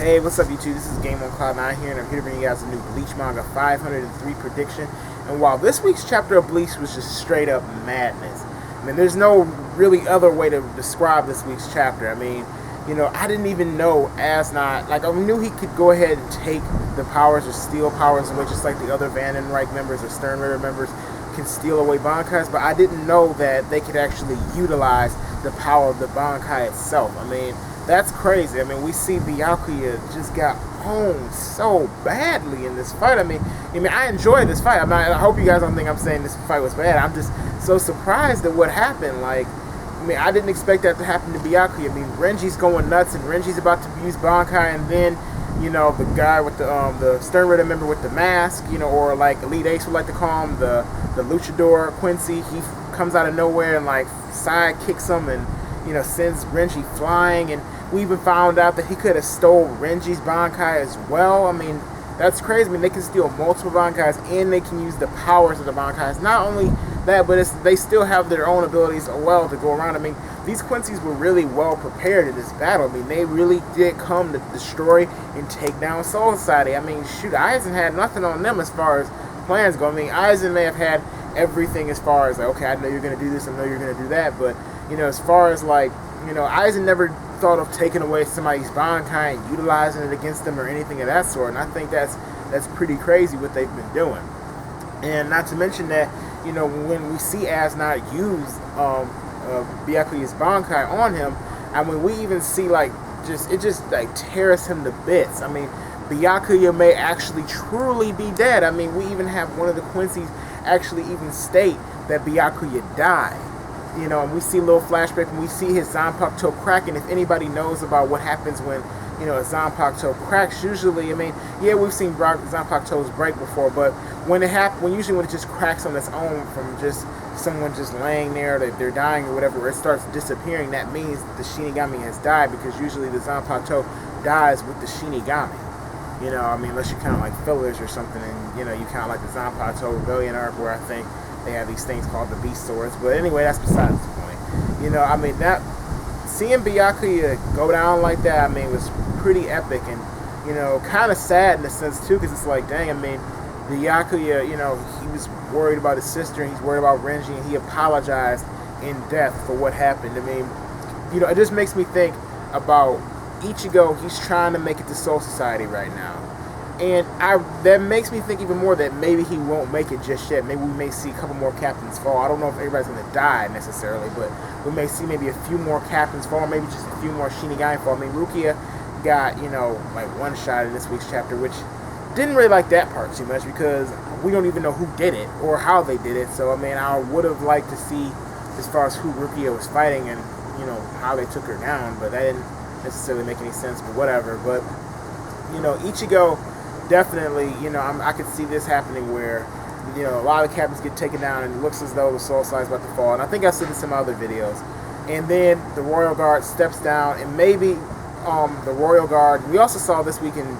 Hey, what's up YouTube? This is Game on Cloud 9 here, and I'm here to bring you guys a new Bleach Manga 503 prediction. And while this week's chapter of Bleach was just straight up madness, I mean, there's no really other way to describe this week's chapter. I mean, I didn't even know Asnot, like, I knew he could go ahead and take the powers or steal powers away, just like the other Vandenreich members or Stern Ritter members can steal away Bankais, but I didn't know that they could actually utilize the power of the Bankai itself. I mean, that's crazy. I mean, we see Byakuya just got owned so badly in this fight. I mean, I enjoyed this fight. I hope you guys don't think I'm saying this fight was bad. I'm just so surprised at what happened. Like, I didn't expect that to happen to Byakuya. I mean, Renji's going nuts, and Renji's about to use Bankai, and then, the guy with the Stern Ritter member with the mask, or like Elite Ace would like to call him, the Luchador Quincy, he comes out of nowhere and like side kicks him and, sends Renji flying, and we even found out that he could have stole Renji's Bankai as well. I mean, that's crazy. I mean, they can steal multiple Bankais, and they can use the powers of the Bankais. Not only that, but they still have their own abilities as well to go around. I mean, these Quincy's were really well prepared in this battle. I mean, they really did come to destroy and take down Soul Society. I mean, shoot, Aizen had nothing on them as far as plans go. I mean, Aizen may have had everything as far as, like, okay, I know you're going to do this, I know you're going to do that, but, as far as, like, Aizen never thought of taking away somebody's Bankai and utilizing it against them or anything of that sort, and I think that's pretty crazy what they've been doing. And not to mention that, when we see Asnot use Byakuya's Bankai on him, I mean, we even see, like, it just like tears him to bits. I mean, Byakuya may actually truly be dead. I mean, we even have one of the Quincy's actually even state that Byakuya died. And we see a little flashback when we see his Zanpakuto crack, and if anybody knows about what happens when, a Zanpakuto cracks, usually, I mean, yeah, we've seen Zanpakutos break before, but when usually when it just cracks on its own from just someone just laying there, that they're dying or whatever, it starts disappearing, that means the Shinigami has died, because usually the Zanpakuto dies with the Shinigami. I mean, unless you count like fillers or something, and, you count like the Zanpakuto Rebellion arc, where I think they have these things called the Beast Swords. But anyway, that's besides the point. I mean, that seeing Byakuya go down like that, I mean, was pretty epic, and, kind of sad in a sense, too, because it's like, dang, I mean, Byakuya, he was worried about his sister, and he's worried about Renji, and he apologized in depth for what happened. I mean, it just makes me think about Ichigo. He's trying to make it to Soul Society right now. And that makes me think even more that maybe he won't make it just yet. Maybe we may see a couple more captains fall. I don't know if everybody's going to die necessarily, but we may see maybe a few more captains fall, maybe just a few more Shinigami fall. I mean, Rukia got, like one shot in this week's chapter, which didn't really like that part too much, because we don't even know who did it or how they did it. So, I mean, I would have liked to see as far as who Rukia was fighting and, how they took her down, but that didn't necessarily make any sense, but whatever. But, Ichigo, definitely, I could see this happening where, a lot of the captains get taken down, and it looks as though the Soul Society is about to fall. And I think I said this in my other videos. And then the Royal Guard steps down, and maybe the Royal Guard, we also saw this week in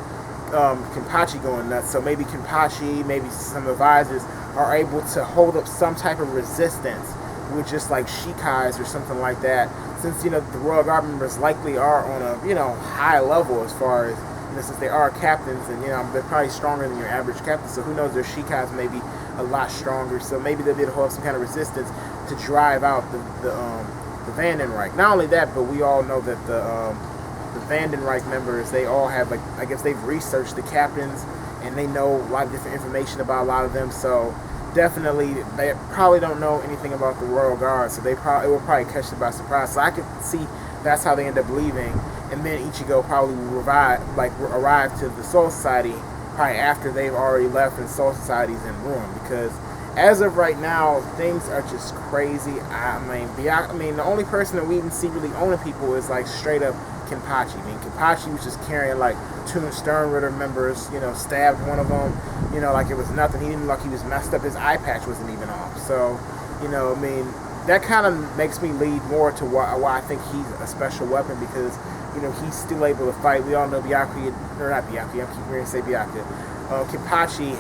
Kenpachi going nuts, so maybe Kenpachi, maybe some advisors are able to hold up some type of resistance with just like Shikais or something like that, since, the Royal Guard members likely are on a, high level as far as, since they are captains, and they're probably stronger than your average captain. So who knows? Their Shikais may be a lot stronger. So maybe they'll be able to hold some kind of resistance to drive out the Vandenreich. Not only that, but we all know that the Vandenreich members, they all have, like, I guess they've researched the captains, and they know a lot of different information about a lot of them. So definitely, they probably don't know anything about the Royal Guard. So it will probably catch them by surprise. So I could see that's how they end up leaving. And then Ichigo probably will arrive to the Soul Society probably after they've already left and Soul Society's in ruin. Because as of right now, things are just crazy. I mean, the only person that we even see really owning people is like straight up Kenpachi. I mean, Kenpachi was just carrying like two Stern Ritter members, stabbed one of them, like it was nothing. He didn't look like he was messed up. His eye patch wasn't even off. So, I mean, that kind of makes me lead more to why I think he's a special weapon, because he's still able to fight. We all know Byakuya, or not Byakuya, I keep hearing say Byakuya. Kenpachi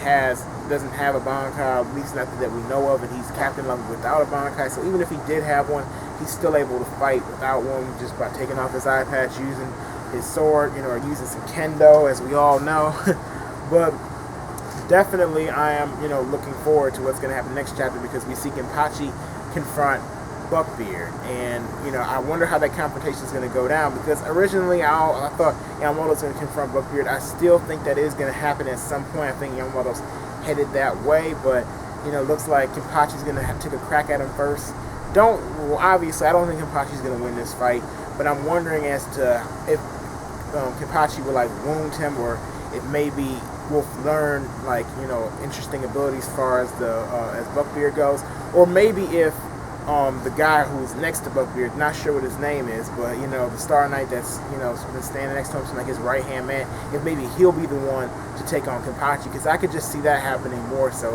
doesn't have a Bankai, at least nothing that we know of, and he's captain level without a Bankai. So even if he did have one, he's still able to fight without one just by taking off his eye patch, using his sword, or using some kendo, as we all know. But definitely I am, looking forward to what's going to happen next chapter, because we see Kenpachi confront Buckbeard, and I wonder how that confrontation is going to go down, because originally I thought Yamamoto's going to confront Buckbeard. I still think that is going to happen at some point. I think Yamamoto's headed that way, but looks like Kenpachi's going to take a crack at him first. Obviously I don't think Kenpachi's going to win this fight, but I'm wondering as to if Kenpachi will wound him, or if maybe we'll learn interesting abilities as far as as Buckbeard goes, or maybe if the guy who's next to Buckbeard, not sure what his name is, but the Star Knight that's been standing next to him, like his right hand man, if maybe he'll be the one to take on Kenpachi, because I could just see that happening more so.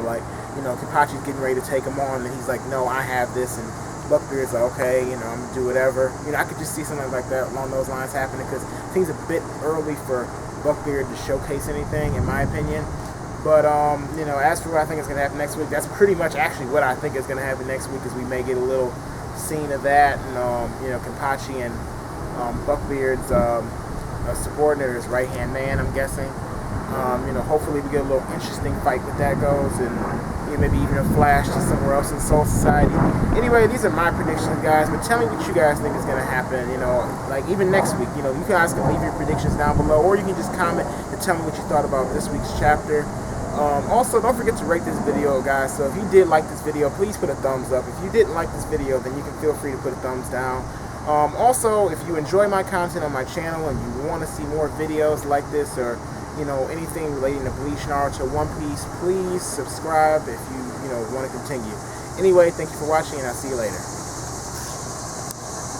Kenpachi's getting ready to take him on, and he's like, no, I have this, and Buckbeard's like, okay, I'm gonna do whatever. I could just see something like that along those lines happening, because it seems a bit early for Buckbeard to showcase anything, in my opinion. But as for what I think is going to happen next week, that's pretty much actually what I think is going to happen next week, is we may get a little scene of that, and Kenpachi and Buckbeard's subordinate, his right hand man, I'm guessing. Hopefully we get a little interesting fight with that goes, and maybe even a flash to somewhere else in Soul Society. Anyway, these are my predictions, guys, but tell me what you guys think is going to happen, even next week. You guys can leave your predictions down below, or you can just comment and tell me what you thought about this week's chapter. Also, don't forget to rate this video, guys. So if you did like this video, please put a thumbs up. If you didn't like this video, then you can feel free to put a thumbs down. Also, if you enjoy my content on my channel and you want to see more videos like this, or anything relating to Bleach, Naruto, One Piece, please subscribe if you want to continue. Anyway, thank you for watching, and I'll see you later.